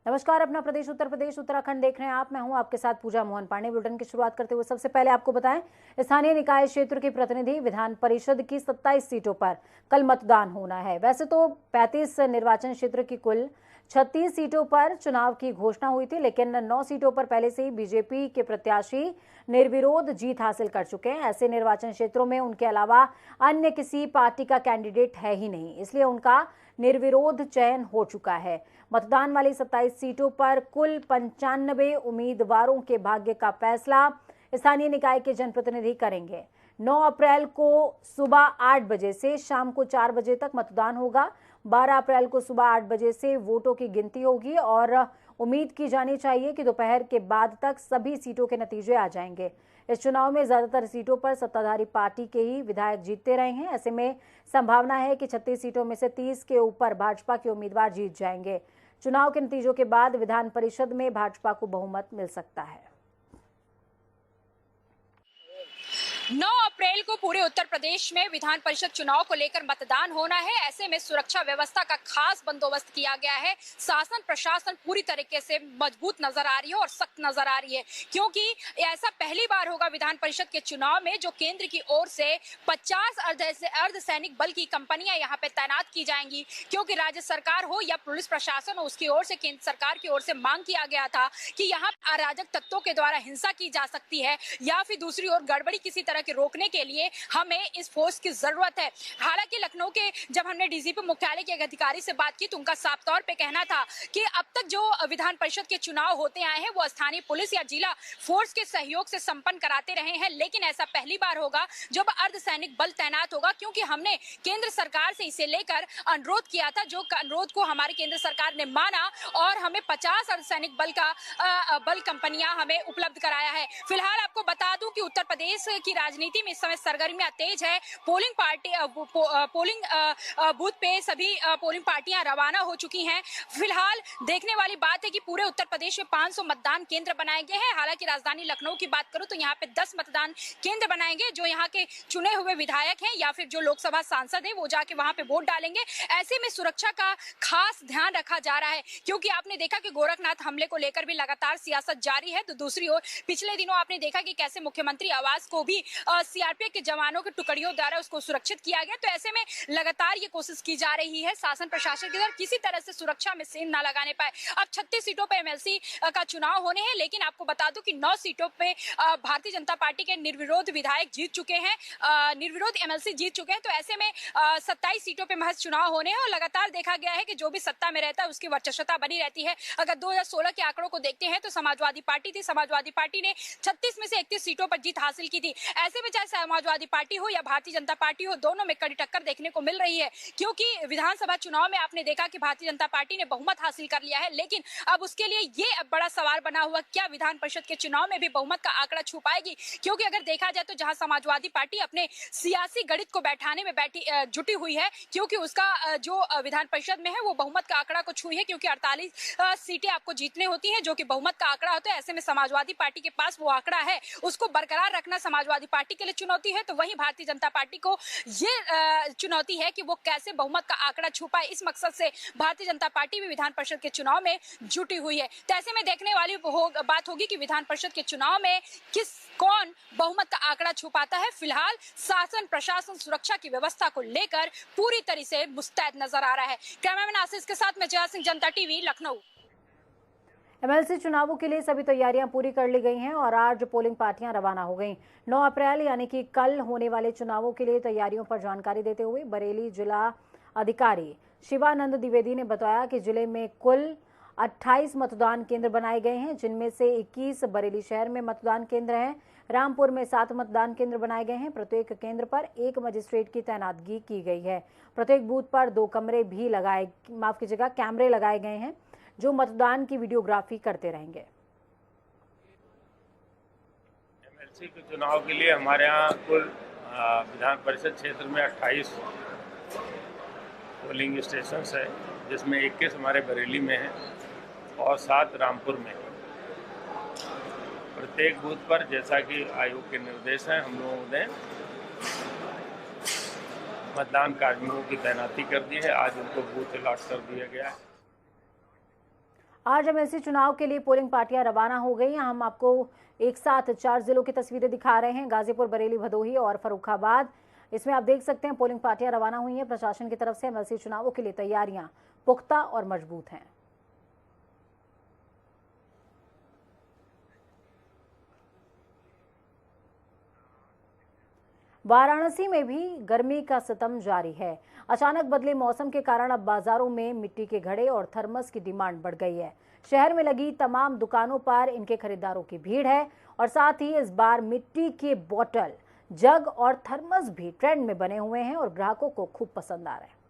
नमस्कार। अपना प्रदेश उत्तर प्रदेश उत्तराखंड देख रहे हैं आप। मैं हूं आपके साथ पूजा मोहन पांडे। बुलेटिन की शुरुआत करते हुए सबसे पहले आपको बताएं, स्थानीय निकाय क्षेत्र के प्रतिनिधि विधान परिषद की 27 सीटों पर कल मतदान होना है। वैसे तो 35 निर्वाचन क्षेत्र की कुल 36 सीटों पर चुनाव की घोषणा हुई थी, लेकिन 9 सीटों पर पहले से ही बीजेपी के प्रत्याशी निर्विरोध जीत हासिल कर चुके हैं। ऐसे निर्वाचन क्षेत्रों में उनके अलावा अन्य किसी पार्टी का कैंडिडेट है ही नहीं, इसलिए उनका निर्विरोध चयन हो चुका है। मतदान वाली 27 सीटों पर कुल 95 उम्मीदवारों के भाग्य का फैसला स्थानीय निकाय के जनप्रतिनिधि करेंगे। 9 अप्रैल को सुबह 8 बजे से शाम को 4 बजे तक मतदान होगा। 12 अप्रैल को सुबह 8 बजे से वोटों की गिनती होगी और उम्मीद की जानी चाहिए कि दोपहर के बाद तक सभी सीटों के नतीजे आ जाएंगे। इस चुनाव में ज्यादातर सीटों पर सत्ताधारी पार्टी के ही विधायक जीतते रहे हैं। ऐसे में संभावना है कि 36 सीटों में से 30 के ऊपर भाजपा के उम्मीदवार जीत जाएंगे। चुनाव के नतीजों के बाद विधान परिषद में भाजपा को बहुमत मिल सकता है। 9 अप्रैल को पूरे उत्तर प्रदेश में विधान परिषद चुनाव को लेकर मतदान होना है। ऐसे में सुरक्षा व्यवस्था का खास बंदोबस्त किया गया है। शासन प्रशासन पूरी तरीके से मजबूत नजर आ रही है और सख्त नजर आ रही है, क्योंकि ऐसा पहली बार होगा विधान परिषद के चुनाव में जो केंद्र की ओर से 50 अर्धसैनिक बल की कंपनियां यहां पे तैनात की जाएंगी, क्योंकि राज्य सरकार हो या पुलिस प्रशासन हो, उसकी ओर से केंद्र सरकार की ओर से मांग किया गया था कि यहाँ अराजक तत्वों के द्वारा हिंसा की जा सकती है या फिर दूसरी ओर गड़बड़ी किसी तरह के रोकने के लिए हमें इस फोर्स की जरूरत है। हालांकि लखनऊ के जब हमने डीजीपी मुख्यालय के एक अधिकारी से बात की तो उनका साफ तौर पे कहना था कि अब तक जो विधान परिषद के चुनाव होते आए हैं वो स्थानीय पुलिस या जिला फोर्स के सहयोग से संपन्न कराते रहे हैं, लेकिन ऐसा पहली बार होगा जब अर्धसैनिक बल तैनात होगा, क्योंकि हमने केंद्र सरकार से इसे लेकर अनुरोध किया था, जो अनुरोध को हमारी केंद्र सरकार ने माना और हमें 50 अर्धसैनिक बल कंपनियां हमें उपलब्ध कराया है। फिलहाल आपको बता दूं कि उत्तर प्रदेश की राजनीति में इस समय सरगर्मियां तेज है। पोलिंग बूथ पे सभी पोलिंग पार्टियां रवाना हो चुकी हैं। फिलहाल देखने वाली बात है कि पूरे उत्तर प्रदेश में 500 मतदान केंद्र बनाए गए हैं। हालांकि राजधानी लखनऊ की बात करूं तो यहाँ पे 10 मतदान केंद्र बनाएंगे, जो यहाँ के चुने हुए विधायक हैं या फिर जो लोकसभा सांसद है वो जाके वहां पे वोट डालेंगे। ऐसे में सुरक्षा का खास ध्यान रखा जा रहा है, क्योंकि आपने देखा कि गोरखनाथ हमले को लेकर भी लगातार सियासत जारी है। तो दूसरी ओर पिछले दिनों आपने देखा कि कैसे मुख्यमंत्री आवास को भी सीआरपीएफ के जवानों की टुकड़ियों द्वारा उसको सुरक्षित किया गया। तो ऐसे में लगातार ये कोशिश की जा रही है शासन प्रशासन की तरफ किसी तरह से सुरक्षा में सेंध ना लगाने पाए। अब 36 सीटों पे एमएलसी का चुनाव होने हैं, लेकिन आपको बता दूं कि 9 सीटों पे भारतीय जनता पार्टी के निर्विरोध विधायक जीत चुके हैं, निर्विरोध एमएलसी जीत चुके हैं। तो ऐसे में 27 सीटों पे महज चुनाव होने हैं और लगातार देखा गया है कि जो भी सत्ता में रहता है उसकी वर्चस्वता बनी रहती है। अगर 2016 के आंकड़ों को देखते हैं तो समाजवादी पार्टी थी, समाजवादी पार्टी ने 36 में से 31 सीटों पर जीत हासिल की थी। ऐसे में चाहे समाजवादी पार्टी हो या भारतीय जनता पार्टी हो, दोनों में कड़ी टक्कर देखने को मिल रही है, क्योंकि विधानसभा चुनाव में आपने देखा कि भारतीय जनता पार्टी ने बहुमत हासिल कर लिया है, लेकिन अब उसके लिए ये बड़ा सवाल बना हुआ क्या विधान परिषद के चुनाव में भी बहुमत का आंकड़ा छू पाएगी। क्योंकि अगर देखा जाए तो जहां समाजवादी पार्टी अपने सियासी गणित को बैठाने में जुटी हुई है, क्योंकि उसका जो विधान परिषद में है वो बहुमत का आंकड़ा को छुई है, क्योंकि 48 सीटें आपको जीतने होती हैं जो कि बहुमत का आंकड़ा होता है। ऐसे में समाजवादी पार्टी के पास वो आंकड़ा है, उसको बरकरार रखना समाजवादी पार्टी के लिए चुनौती है। तो वही भारतीय जनता पार्टी को ये चुनौती है कि वो कैसे बहुमत का आंकड़ा छुपाए। इस मकसद से भारतीय जनता पार्टी भी विधान परिषद के चुनाव में जुटी हुई है। तो ऐसे में देखने वाली बात होगी कि विधान परिषद के चुनाव में कौन बहुमत का आंकड़ा छुपाता है। फिलहाल शासन प्रशासन सुरक्षा की व्यवस्था को लेकर पूरी तरह से मुस्तैद नजर आ रहा है। कैमरामैन आशीष के साथ मैं जया सिंह, जनता टीवी, लखनऊ। एमएलसी चुनावों के लिए सभी तैयारियां पूरी कर ली गई हैं और आज पोलिंग पार्टियां रवाना हो गईं। 9 अप्रैल यानी कि कल होने वाले चुनावों के लिए तैयारियों पर जानकारी देते हुए बरेली जिला अधिकारी शिवानंद द्विवेदी ने बताया कि जिले में कुल 28 मतदान केंद्र बनाए गए हैं, जिनमें से 21 बरेली शहर में मतदान केंद्र हैं। रामपुर में 7 मतदान केंद्र बनाए गए हैं। प्रत्येक केंद्र पर 1 मजिस्ट्रेट की तैनातगी की गई है। प्रत्येक बूथ पर 2 कैमरे लगाए गए हैं जो मतदान की वीडियोग्राफी करते रहेंगे। एमएलसी के चुनाव के लिए हमारे यहाँ कुल विधान परिषद क्षेत्र में 28 पोलिंग स्टेशन है, जिसमें 21 हमारे बरेली में हैं और 7 रामपुर में। प्रत्येक बूथ पर जैसा कि आयोग के निर्देश हैं, हम लोगों ने मतदान कार्मिकों की तैनाती कर दी है। आज उनको बूथ अलॉट कर दिया गया है। आज एमएलसी चुनाव के लिए पोलिंग पार्टियां रवाना हो गई। हम आपको एक साथ 4 जिलों की तस्वीरें दिखा रहे हैं, गाजीपुर, बरेली, भदोही और फर्रुखाबाद। इसमें आप देख सकते हैं पोलिंग पार्टियां रवाना हुई हैं। प्रशासन की तरफ से एमएलसी चुनावों के लिए तैयारियां पुख्ता और मजबूत हैं। वाराणसी में भी गर्मी का सितम जारी है। अचानक बदले मौसम के कारण अब बाजारों में मिट्टी के घड़े और थर्मस की डिमांड बढ़ गई है। शहर में लगी तमाम दुकानों पर इनके खरीदारों की भीड़ है और साथ ही इस बार मिट्टी के बोतल, जग और थर्मस भी ट्रेंड में बने हुए हैं और ग्राहकों को खूब पसंद आ रहे हैं।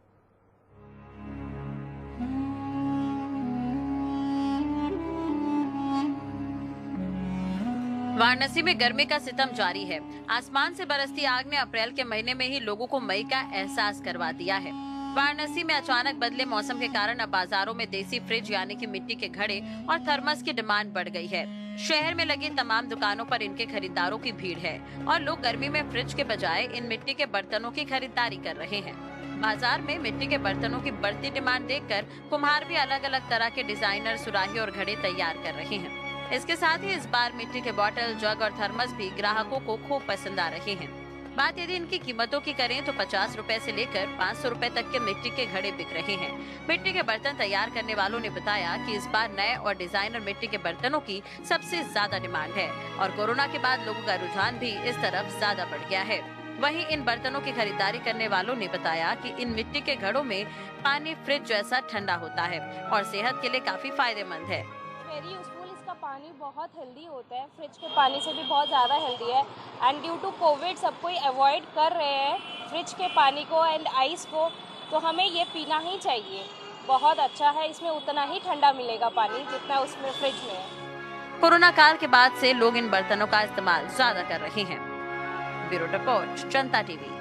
वाराणसी में गर्मी का सितम जारी है। आसमान से बरसती आग ने अप्रैल के महीने में ही लोगों को मई का एहसास करवा दिया है। वाराणसी में अचानक बदले मौसम के कारण अब बाजारों में देसी फ्रिज यानी कि मिट्टी के घड़े और थर्मस की डिमांड बढ़ गई है। शहर में लगी तमाम दुकानों पर इनके खरीदारों की भीड़ है और लोग गर्मी में फ्रिज के बजाय इन मिट्टी के बर्तनों की खरीदारी कर रहे हैं। बाजार में मिट्टी के बर्तनों की बढ़ती डिमांड देखकर कुम्हार भी अलग अलग तरह के डिजाइनर सुराही और घड़े तैयार कर रहे हैं। इसके साथ ही इस बार मिट्टी के बोतल, जग और थर्मस भी ग्राहकों को खूब पसंद आ रहे हैं। बात यदि इनकी कीमतों की करें तो 50 रुपए से लेकर 500 रुपए तक के मिट्टी के घड़े बिक रहे हैं। मिट्टी के बर्तन तैयार करने वालों ने बताया कि इस बार नए और डिजाइनर मिट्टी के बर्तनों की सबसे ज्यादा डिमांड है और कोरोना के बाद लोगों का रुझान भी इस तरफ ज्यादा बढ़ गया है। वहीं इन बर्तनों की खरीदारी करने वालों ने बताया कि इन मिट्टी के घड़ों में पानी फ्रिज जैसा ठंडा होता है और सेहत के लिए काफी फायदेमंद है। इसका पानी बहुत हेल्दी होता है, फ्रिज के पानी से भी बहुत ज़्यादा हेल्दी है। एंड ड्यू टू कोविड सब कोई अवॉइड कर रहे हैं फ्रिज के पानी को एंड आइस को, तो हमें ये पीना ही चाहिए। बहुत अच्छा है, इसमें उतना ही ठंडा मिलेगा पानी जितना उसमें फ्रिज में है। कोरोना काल के बाद से लोग इन बर्तनों का इस्तेमाल ज्यादा कर रहे हैं। ब्यूरो रिपोर्ट, जनता टीवी।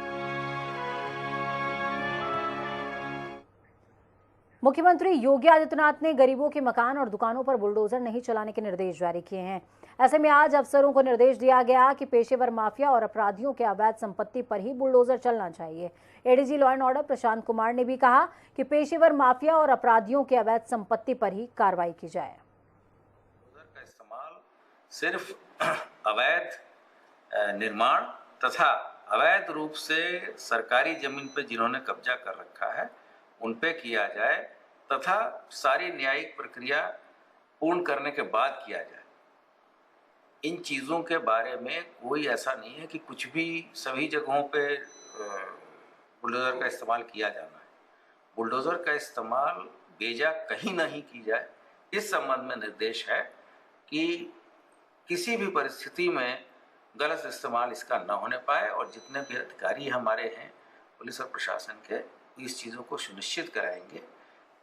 मुख्यमंत्री योगी आदित्यनाथ ने गरीबों के मकान और दुकानों पर बुलडोजर नहीं चलाने के निर्देश जारी किए हैं। ऐसे में आज अफसरों को निर्देश दिया गया कि पेशेवर माफिया और अपराधियों के अवैध संपत्ति पर ही बुलडोजर चलना चाहिए। ADG law and order Prashant Kumar ने भी कहा कि पेशेवर माफिया और अपराधियों के अवैध संपत्ति पर ही कार्रवाई की जाए। बुलडोजर का इस्तेमाल सिर्फ अवैध निर्माण तथा अवैध रूप से सरकारी जमीन पर जिन्होंने कब्जा कर रखा है उन पे किया जाए तथा सारी न्यायिक प्रक्रिया पूर्ण करने के बाद किया जाए। इन चीज़ों के बारे में कोई ऐसा नहीं है कि कुछ भी सभी जगहों पे बुलडोज़र का इस्तेमाल किया जाना है। बुलडोज़र का इस्तेमाल बेजा कहीं नहीं की जाए, इस संबंध में निर्देश है कि किसी भी परिस्थिति में गलत इस्तेमाल इसका न होने पाए और जितने भी अधिकारी हमारे हैं पुलिस और प्रशासन के, इस चीज़ों को सुनिश्चित कराएंगे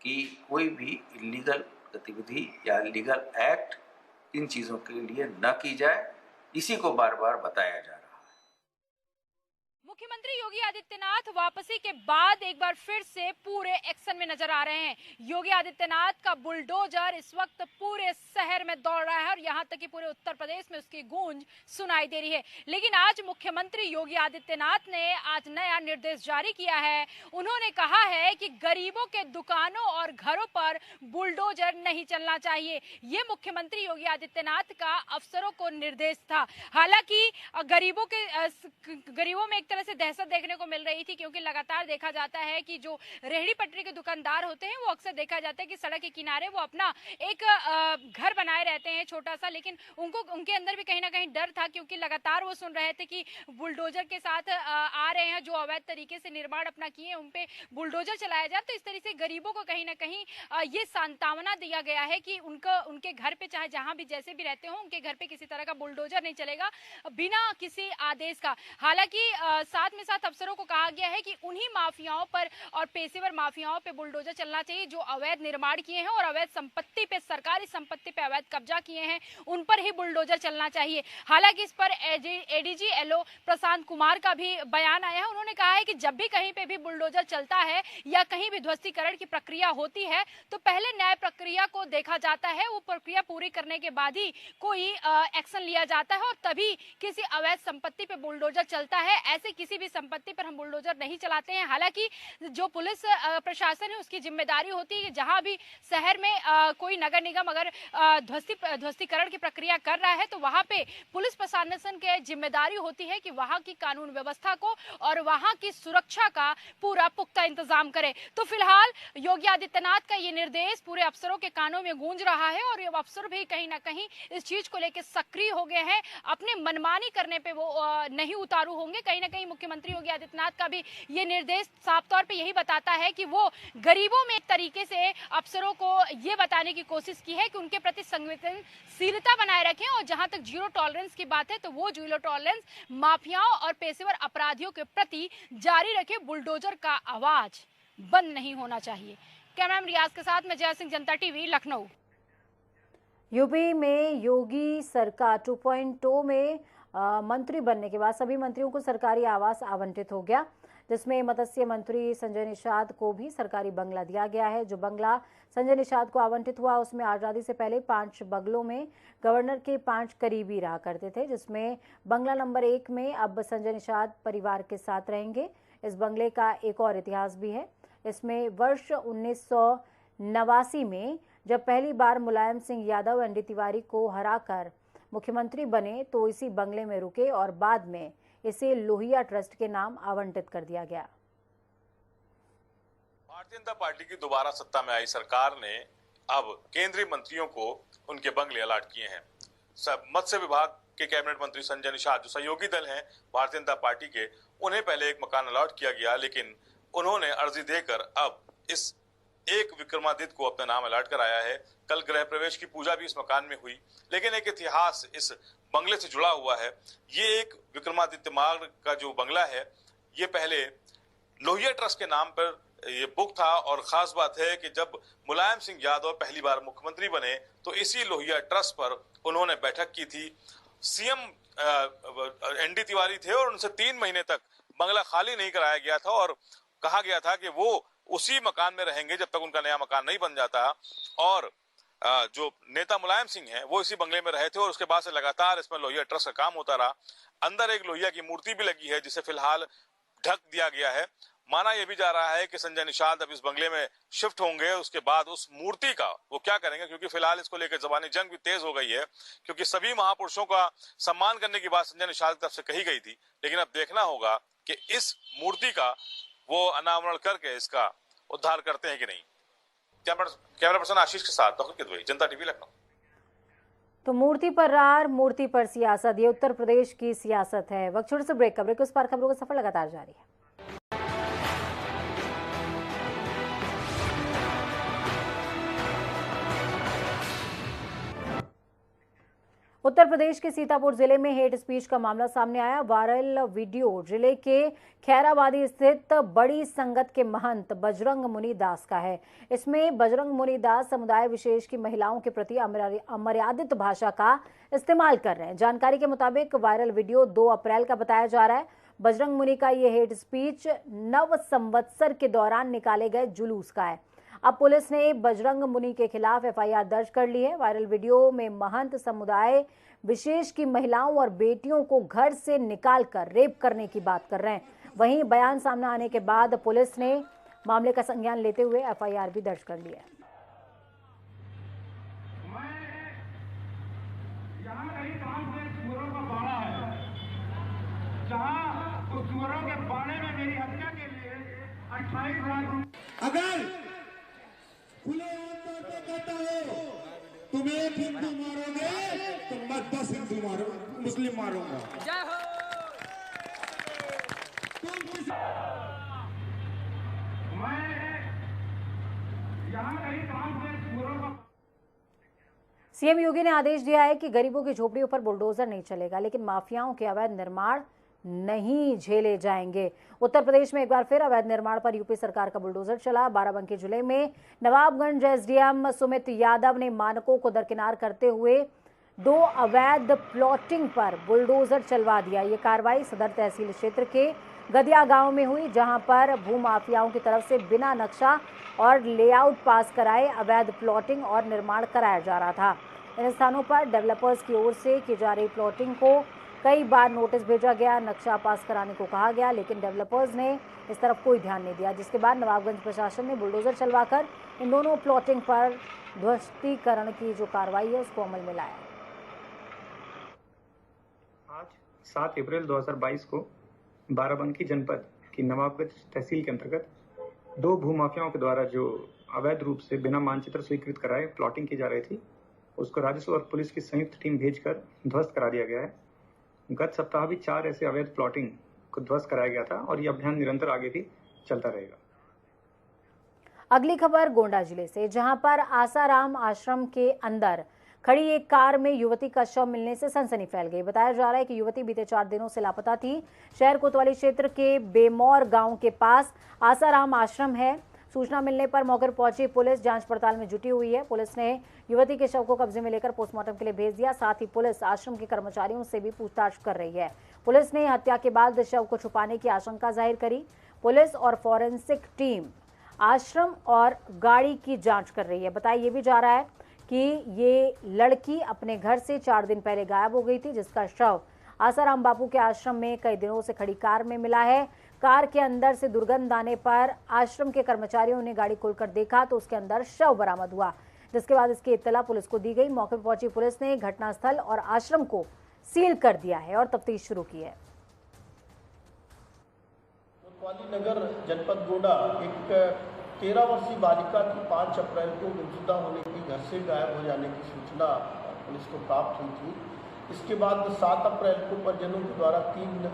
कि कोई भी इलीगल गतिविधि या लीगल एक्ट इन चीज़ों के लिए न की जाए। इसी को बार बार बताया जा रहा है। मुख्यमंत्री योगी आदित्यनाथ वापसी के बाद एक बार फिर से पूरे एक्शन में नजर आ रहे हैं। योगी आदित्यनाथ का बुलडोजर इस वक्त पूरे शहर में दौड़ रहा है और यहां तक कि पूरे उत्तर प्रदेश में उसकी गूंज सुनाई दे रही है। लेकिन आज मुख्यमंत्री योगी आदित्यनाथ ने आज नया निर्देश जारी किया है। उन्होंने कहा है कि गरीबों के दुकानों और घरों पर बुलडोजर नहीं चलना चाहिए। ये मुख्यमंत्री योगी आदित्यनाथ का अफसरों को निर्देश था। हालांकि गरीबों में एक तरह से दहशत देखने को मिल रही थी, क्योंकि लगातार देखा जाता है कि जो रेहड़ी पटरी के दुकानदार होते हैं वो अक्सर देखा जाता है कि सड़क के किनारे वो अपना एक घर बनाए रहते हैं छोटा सा, लेकिन उनके अंदर भी कहीं ना कहीं डर था, क्योंकि लगातार वो सुन रहे थे कि बुलडोजर के साथ आ रहे हैं जो अवैध तरीके से निर्माण अपना किए उन पे बुलडोजर चलाया जाए। तो इस तरीके से गरीबों को कहीं ना कहीं ये सांत्वना दिया गया है कि उनके घर पे चाहे जहां भी जैसे भी रहते हो उनके घर पे किसी तरह का बुलडोजर नहीं चलेगा बिना किसी आदेश का। हालांकि साथ में साथ अफसरों को कहा गया है कि उन्हीं माफियाओं पर और पेशेवर माफियाओं पे बुलडोजर चलना चाहिए जो अवैध निर्माण किए हैं और अवैध संपत्ति पे, सरकारी संपत्ति पे अवैध कब्जा किए हैं, उन पर ही बुलडोजर चलना चाहिए। हालांकि इस पर एडीजी एलओ प्रशांत कुमार का भी बयान आया है। उन्होंने कहा है कि जब भी कहीं पे भी बुलडोजर चलता है या कहीं भी ध्वस्तीकरण की प्रक्रिया होती है तो पहले न्याय प्रक्रिया को देखा जाता है, वो प्रक्रिया पूरी करने के बाद ही कोई एक्शन लिया जाता है और तभी किसी अवैध संपत्ति पे बुलडोजर चलता है। ऐसे किसी भी संपत्ति पर हम बुलडोजर नहीं चलाते हैं। हालांकि जो पुलिस प्रशासन है उसकी जिम्मेदारी होती है कि जहां भी शहर में कोई नगर निगम अगर ध्वस्तीकरण की प्रक्रिया कर रहा है तो वहां पे पुलिस प्रशासन की जिम्मेदारी होती है कि वहां की कानून व्यवस्था को और वहां की सुरक्षा का पूरा पुख्ता इंतजाम करे। तो फिलहाल योगी आदित्यनाथ का ये निर्देश पूरे अफसरों के कानों में गूंज रहा है और ये अफसर भी कहीं ना कहीं इस चीज को लेकर सक्रिय हो गए हैं। अपने मनमानी करने पे वो नहीं उतारू होंगे। कहीं ना कहीं मुख्यमंत्री योगी आदित्यनाथ का भी ये निर्देश साफ तौर पे यही बताता है कि वो गरीबों में एक तरीके से अफसरों को ये बताने की कोशिश की है कि उनके प्रति संवेदनशीलता बनाए रखें और जहां तक जीरो टॉलरेंस की बात है तो वो जीरो टॉलरेंस माफियाओं और पेशेवर अपराधियों के प्रति जारी रखे। बुलडोजर का आवाज बंद नहीं होना चाहिए। कैमरामैन रियाज के साथ मैं जय सिंह, जनता टीवी, लखनऊ। यूपी में योगी सरकार 2.0 में मंत्री बनने के बाद सभी मंत्रियों को सरकारी आवास आवंटित हो गया, जिसमें मत्स्य मंत्री संजय निषाद को भी सरकारी बंगला दिया गया है। जो बंगला संजय निषाद को आवंटित हुआ उसमें आज़ादी से पहले 5 बंगलों में गवर्नर के 5 करीबी रहा करते थे, जिसमें बंगला नंबर 1 में अब संजय निषाद परिवार के साथ रहेंगे। इस बंगले का एक और इतिहास भी है। इसमें वर्ष 1989 में जब पहली बार मुलायम सिंह यादव एनडी तिवारी को हराकर मुख्यमंत्री बने तो इसी बंगले में रुके और बाद में इसे लोहिया ट्रस्ट के नाम आवंटित कर दिया गया। भारतीय जनता पार्टी की दोबारा सत्ता में आई सरकार ने अब केंद्रीय मंत्रियों को उनके बंगले अलॉट किए हैं। मत्स्य विभाग के कैबिनेट मंत्री संजय निषाद जो सहयोगी दल हैं भारतीय जनता पार्टी के, उन्हें पहले एक मकान अलॉट किया गया, लेकिन उन्होंने अर्जी देकर अब इस एक विक्रमादित्य को अपना नाम अलॉट कराया है। कल गृह प्रवेश की पूजा भी इस मकान में हुई, लेकिन एक इतिहास इस बंगले से जुड़ा हुआ है। ये एक विक्रमादित्य मार्ग का जो बंगला है ये पहले लोहिया ट्रस्ट के नाम पर ये बुक था और खास बात है कि जब मुलायम सिंह यादव पहली बार मुख्यमंत्री बने तो इसी लोहिया ट्रस्ट पर उन्होंने बैठक की थी। सीएम एनडी तिवारी थे और उनसे 3 महीने तक बंगला खाली नहीं कराया गया था और कहा गया था कि वो उसी मकान में रहेंगे जब तक उनका नया मकान नहीं बन जाता। और जो नेता मुलायम सिंह हैं वो इसी बंगले में रहे थे और उसके बाद से लगातार इसमें लोहिया ट्रस्ट का काम होता रहा। अंदर एक लोहिया की मूर्ति भी लगी है जिसे फिलहाल ढक दिया गया है। माना यह भी जा रहा है कि संजय निषाद अब इस बंगले में शिफ्ट होंगे, उसके बाद उस मूर्ति का वो क्या करेंगे, क्योंकि फिलहाल इसको लेकर जबानी जंग भी तेज हो गई है, क्योंकि सभी महापुरुषों का सम्मान करने की बात संजय निषाद की तरफ से कही गई थी। लेकिन अब देखना होगा कि इस मूर्ति का वो अनावरण करके इसका उद्धार करते हैं कि नहीं। कैमरा पर्सन आशीष के साथ तौहीद किदवई, जनता टीवी, लखनऊ। तो मूर्ति पर रार, मूर्ति पर सियासत, ये उत्तर प्रदेश की सियासत है। वक्त छोटे से ब्रेक, खबरें के उस पार खबरों का सफर लगातार जारी है। उत्तर प्रदेश के सीतापुर जिले में हेट स्पीच का मामला सामने आया। वायरल वीडियो जिले के खैराबादी स्थित बड़ी संगत के महंत बजरंग मुनि दास का है। इसमें बजरंग मुनि दास समुदाय विशेष की महिलाओं के प्रति अमर्यादित भाषा का इस्तेमाल कर रहे हैं। जानकारी के मुताबिक वायरल वीडियो 2 अप्रैल का बताया जा रहा है। बजरंग मुनि का ये हेट स्पीच नव संवत्सर के दौरान निकाले गए जुलूस का है। अब पुलिस ने बजरंग मुनि के खिलाफ एफआईआर दर्ज कर ली है। वायरल वीडियो में महंत समुदाय विशेष की महिलाओं और बेटियों को घर से निकालकर रेप करने की बात कर रहे हैं। वहीं बयान सामने आने के बाद पुलिस ने मामले का संज्ञान लेते हुए एफआईआर भी दर्ज कर ली है। अगर खुले आमतौर पर कहता हो तुम एक हिंदू मारोगे तो मैं 10 हिंदू मारूंगा, मुस्लिम मारूंगा। जय हो। मैं यहाँ कहीं काम से सीएम योगी ने आदेश दिया है कि गरीबों की झोपड़ियों पर बुलडोजर नहीं चलेगा, लेकिन माफियाओं के अवैध निर्माण नहीं झेले जाएंगे। उत्तर प्रदेश में एक बार फिर अवैध निर्माण पर यूपी सरकार का बुलडोजर चला। बाराबंकी जिले में नवाबगंज एसडीएम सुमित यादव ने मानकों को दरकिनार करते हुए 2 अवैध प्लॉटिंग पर बुलडोजर चलवा दिया। ये कार्रवाई सदर तहसील क्षेत्र के गदिया गांव में हुई, जहां पर भूमाफियाओं की तरफ से बिना नक्शा और लेआउट पास कराए अवैध प्लॉटिंग और निर्माण कराया जा रहा था। इन स्थानों पर डेवलपर्स की ओर से की जा रही प्लॉटिंग को कई बार नोटिस भेजा गया, नक्शा पास कराने को कहा गया, लेकिन डेवलपर्स ने इस तरफ कोई ध्यान नहीं दिया, जिसके बाद नवाबगंज प्रशासन ने बुलडोजर चलवाकर इन दोनों प्लॉटिंग पर ध्वस्तीकरण की जो कार्रवाई है उसको अमल में लाया। आज 7 अप्रैल 2022 को बाराबंकी जनपद की नवाबगंज तहसील के अंतर्गत 2 भूमाफियाओं के द्वारा जो अवैध रूप से बिना मानचित्र स्वीकृत कराए प्लॉटिंग की जा रही थी, उसको राजस्व और पुलिस की संयुक्त टीम भेजकर ध्वस्त करा दिया गया है। गत सप्ताह भी 4 ऐसे अवैध प्लॉटिंग को ध्वस्त कराया गया था और ये अभियान निरंतर आगे भी चलता रहेगा। अगली खबर गोंडा जिले से, जहां पर आसाराम आश्रम के अंदर खड़ी एक कार में युवती का शव मिलने से सनसनी फैल गई। बताया जा रहा है कि युवती बीते 4 दिनों से लापता थी। शहर कोतवाली क्षेत्र के बेमौर गांव के पास आसाराम आश्रम है। सूचना मिलने पर मौके पर पहुंची पुलिस जांच पड़ताल में जुटी हुई है। पुलिस ने युवती के शव को कब्जे में लेकर पोस्टमार्टम के लिए भेज दिया। साथ ही पुलिस आश्रम के कर्मचारियों से भी पूछताछ कर रही है। पुलिस ने हत्या के बाद शव को छुपाने की आशंका जाहिर करी। पुलिस और फॉरेंसिक टीम आश्रम और गाड़ी की जांच कर रही है। बताया ये भी जा रहा है कि ये लड़की अपने घर से 4 दिन पहले गायब हो गई थी, जिसका शव आसाराम बापू के आश्रम में कई दिनों से खड़ी कार में मिला है। कार के अंदर से दुर्गंध आने पर आश्रम के कर्मचारियों ने गाड़ी खोलकर देखा तो उसके अंदर शव बरामद हुआ, जिसके बाद इसकी इत्तला पुलिस को दी गई। मौके पर पहुंची पुलिस ने घटनास्थल और आश्रम को सील कर दिया है और तफ्तीश शुरू की है। कोतवाली नगर जनपद गोंडा एक 13 वर्षीय बालिका की 5 अप्रैल को गुमशुदा होने की, घर से गायब हो जाने की सूचना पुलिस को प्राप्त हुई थी। इसके बाद 7 अप्रैल को परिजनों के द्वारा 3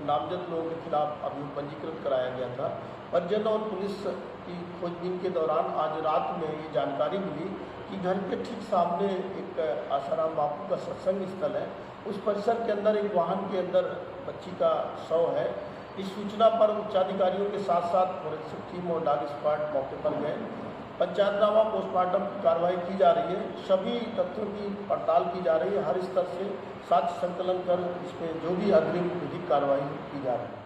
नामजद लोगों के खिलाफ अभियोग पंजीकृत कराया गया था। परिजन और पुलिस की खोजबीन के दौरान आज रात में ये जानकारी मिली कि घर के ठीक सामने एक आसाराम बापू का सत्संग स्थल है। उस परिसर के अंदर एक वाहन के अंदर बच्ची का शव है। इस सूचना पर उच्चाधिकारियों के साथ साथ फॉरेंसिक टीम और डॉग स्क्वाड मौके पर गए। पंचायतनामा पोस्टमार्टम की कार्रवाई की जा रही है। सभी तथ्यों की पड़ताल की जा रही है। हर स्तर से साक्ष्य संकलन कर इसमें जो भी अग्रिम विधिक कार्रवाई की जा रही है।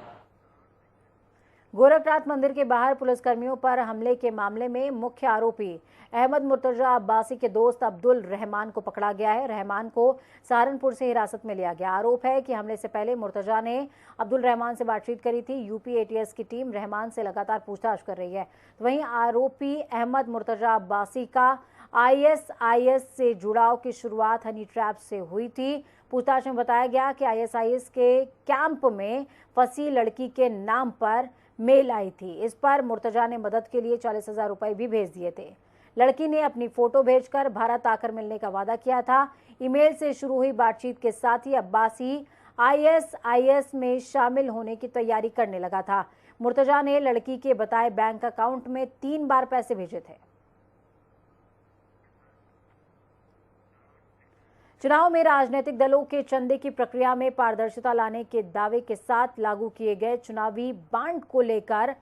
गोरखनाथ मंदिर के बाहर पुलिसकर्मियों पर हमले के मामले में मुख्य आरोपी अहमद मुर्तजा अब्बासी के दोस्त अब्दुल रहमान को पकड़ा गया है। रहमान को सहारनपुर से हिरासत में लिया गया। आरोप है कि हमले से पहले मुर्तजा ने अब्दुल रहमान से बातचीत करी थी। यूपी एटीएस की टीम रहमान से लगातार पूछताछ कर रही है। तो वहीं आरोपी अहमद मुर्तजा अब्बासी का आईएसआईएस से जुड़ाव की शुरुआत हनी ट्रैप से हुई थी। पूछताछ में बताया गया कि आईएसआईएस के कैंप में फंसी लड़की के नाम पर मेल आई थी। इस पर मुर्तजा ने मदद के लिए 40,000 रुपए भी भेज दिए थे। लड़की ने अपनी फोटो भेजकर भारत आकर मिलने का वादा किया था। ईमेल से शुरू हुई बातचीत के साथ ही अब्बासी आईएसआईएस में शामिल होने की तैयारी करने लगा था। मुर्तजा ने लड़की के बताए बैंक अकाउंट में 3 बार पैसे भेजे थे। चुनाव में राजनीतिक दलों के चंदे की प्रक्रिया में पारदर्शिता लाने के दावे के साथ लागू किए गए चुनावी बांड को लेकर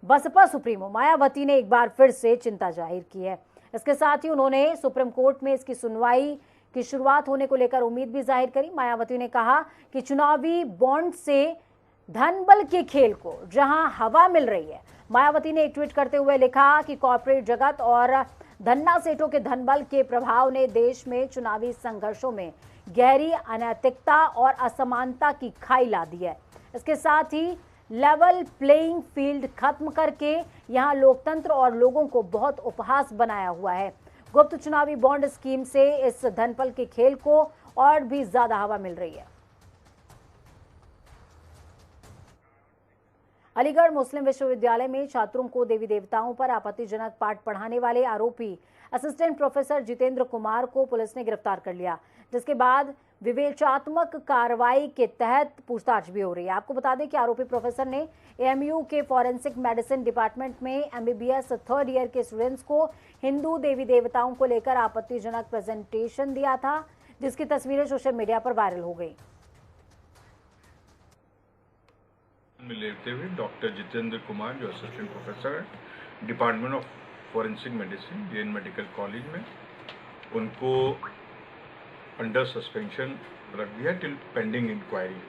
बसपा सुप्रीमो मायावती ने एक बार फिर से चिंता जाहिर की है। इसके साथ ही उन्होंने सुप्रीम कोर्ट में इसकी सुनवाई की शुरुआत होने को लेकर उम्मीद भी जाहिर करी। मायावती ने कहा कि चुनावी बॉन्ड से धन बल के खेल को जहां हवा मिल रही है। मायावती ने एक ट्वीट करते हुए लिखा कि कॉर्पोरेट जगत और धन्ना सेठों के धनबल के प्रभाव ने देश में चुनावी संघर्षों में गहरी अनैतिकता और असमानता की खाई ला दी है। इसके साथ ही लेवल प्लेइंग फील्ड खत्म करके यहां लोकतंत्र और लोगों को बहुत उपहास बनाया हुआ है। गुप्त चुनावी बॉन्ड स्कीम से इस धनबल के खेल को और भी ज्यादा हवा मिल रही है। अलीगढ़ मुस्लिम विश्वविद्यालय में छात्रों को देवी देवताओं पर आपत्तिजनक पाठ पढ़ाने वाले आरोपी असिस्टेंट प्रोफेसर जितेंद्र कुमार को पुलिस ने गिरफ्तार कर लिया, जिसके बाद विवेचनात्मक कार्रवाई के तहत पूछताछ भी हो रही है। आपको बता दें कि आरोपी प्रोफेसर ने एएमयू के फॉरेंसिक मेडिसिन डिपार्टमेंट में एमबीबीएस 3rd ईयर के स्टूडेंट्स को हिंदू देवी देवताओं को लेकर आपत्तिजनक प्रेजेंटेशन दिया था, जिसकी तस्वीरें सोशल मीडिया पर वायरल हो गई। में लेते हुए डॉक्टर जितेंद्र कुमार जो असिस्टेंट प्रोफेसर है department of forensic medicine JN medical college में, उनको अंडर सस्पेंशन रख दिया टिल पेंडिंग इंक्वायरी।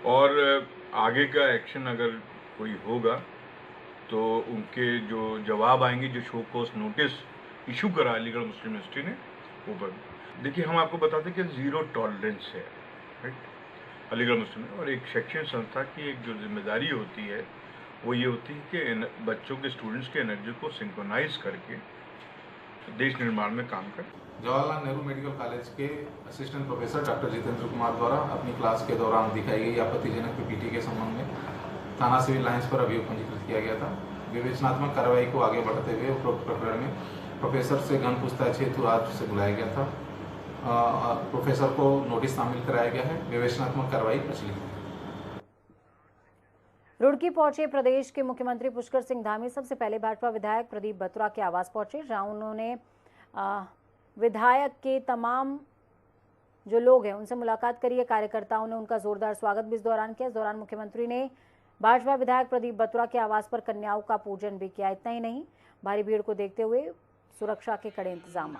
और आगे का एक्शन अगर कोई होगा तो उनके जो जवाब आएंगे, जो शो कॉज नोटिस इशू करा अलीगढ़ मुस्लिम यूनिवर्सिटी ने, वो देखिए, हम आपको बताते कि ज़ीरो टॉलरेंस है, राइट, अलीगढ़ मुस्लिम में। और एक शैक्षणिक संस्था की एक जो जिम्मेदारी होती है वो ये होती है कि बच्चों के, स्टूडेंट्स के एनर्जी को सिंक्रोनाइज करके देश निर्माण में काम करें। जवाहरलाल नेहरू मेडिकल कॉलेज के assistant professor doctor Jitendra Kumar द्वारा अपनी क्लास के दौरान दिखाई गई आपत्तिजनक पीपीटी के संबंध में थाना सिविल लाइंस पर अभियोग पंजीकृत किया गया था। विवेचनात्मक कार्रवाई को आगे बढ़ाते हुए उपरोक्त प्रकरण में प्रोफेसर से गहन पूछताछ हेतु आज से बुलाया गया था। प्रोफेसर को नोटिस शामिल कराया गया है। विवेचनात्मक कार्रवाई प्रचलित है। रुड़की पहुंचे प्रदेश के मुख्यमंत्री पुष्कर सिंह धामी सबसे पहले भाजपा विधायक प्रदीप बत्रा के आवास पहुंचे, जहां उन्होंने विधायक के तमाम जो लोग हैं उनसे मुलाकात करी है। कार्यकर्ताओं ने उनका जोरदार स्वागत भी इस दौरान किया। इस दौरान मुख्यमंत्री ने भाजपा विधायक प्रदीप बत्रा के आवास पर कन्याओं का पूजन भी किया। इतना ही नहीं, भारी भीड़ को देखते हुए सुरक्षा के कड़े इंतजाम।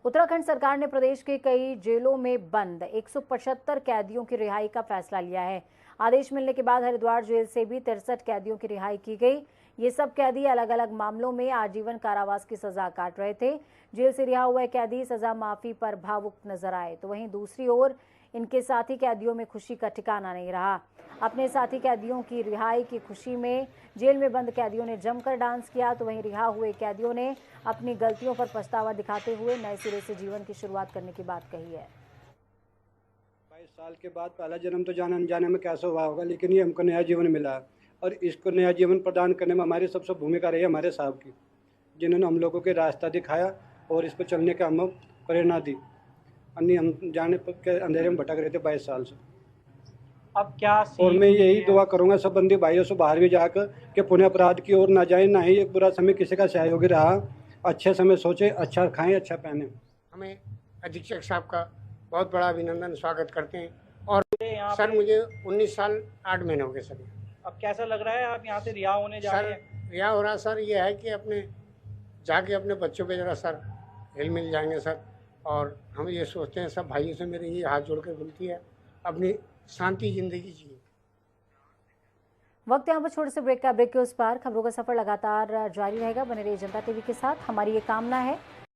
उत्तराखंड सरकार ने प्रदेश के कई जेलों में बंद 175 कैदियों की रिहाई का फैसला लिया है। आदेश मिलने के बाद हरिद्वार जेल से भी 63 कैदियों की रिहाई की गई। ये सब कैदी अलग अलग मामलों में आजीवन कारावास की सजा काट रहे थे। जेल से रिहा हुए कैदी सजा माफी पर भावुक नजर आए, तो वहीं दूसरी ओर इनके साथी कैदियों में खुशी का ठिकाना नहीं रहा। अपने साथी कैदियों की रिहाई की खुशी में जेल में बंद कैदियों ने जमकर डांस किया, तो वहीं रिहा हुए कैदियों ने अपनी गलतियों पर पछतावा दिखाते हुए नए सिरे से जीवन की शुरुआत करने की बात कही है। 22 साल के बाद पहला जन्म तो जाने अनजाने में कैसे हुआ होगा, लेकिन ये हमको नया जीवन मिला है और इसको नया जीवन प्रदान करने में हमारी सबसे भूमिका रही है हमारे साहब की, जिन्होंने हम लोगों के रास्ता दिखाया और इस पर चलने का हमें प्रेरणा दी। अन्य हम जाने के अंधेरे में भटक रहे थे 22 साल से। अब क्या और मैं यही दुआ करूंगा सब बंदी भाइयों से बाहर भी जाकर कि पुण्य अपराध की ओर ना जाए, ना ही एक बुरा समय किसी का सहयोगी रहा। अच्छे समय सोचे, अच्छा खाएं, अच्छा पहने। हमें अधीक्षक साहब का बहुत बड़ा अभिनंदन, स्वागत करते हैं। और सर मुझे 19 साल 8 महीने हो गए सर। अब कैसा लग रहा है आप यहाँ से रिहा होने जा रहे हैं? रिहा हो रहा सर, ये है कि अपने जाके अपने बच्चों पे जरा सर हिल मिल जाएंगे सर। और हम ये सोचते हैं सब भाइयों से मेरे ये हाथ जोड़ कर विनती है, अपनी शांति जिंदगी जिए। वक्त यहाँ पर छोटे से ब्रेक का। ब्रेक के उस पार खबरों का सफर लगातार जारी रहेगा। बने रहिए जनता टीवी के साथ। हमारी ये कामना है